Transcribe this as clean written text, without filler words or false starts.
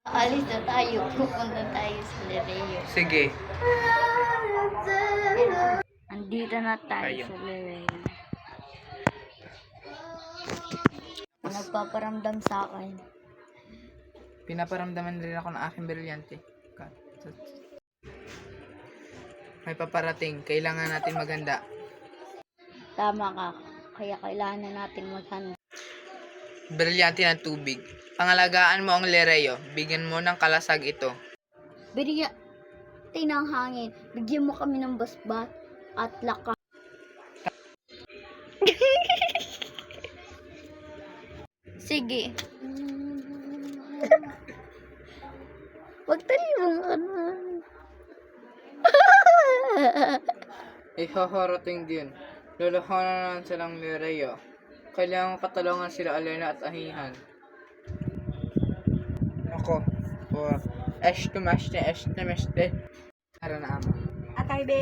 Alis na tayo. Pupunta tayo sa Lereo. Sige. Andito na tayo Tayo. sa Lereo. Nagpaparamdam sa akin. Pinaparamdaman rin ako ng aking brilyante. May paparating. Kailangan natin maganda. Tama ka. Kaya kailangan na natin maghanda. Brilyante ng tubig. Pangalagaan mo ang Lereo. Bigyan mo ng kalasag ito. Bigyan ng hangin. Bigyan mo kami ng basbat at laka. Sige. Wag tayo ano. Ihohoroting din. Luluhonan silang Lereo. Kailangan katulungan sila Alena at Ahihan. Ako. Esto meste. Para na ama. Atay, be.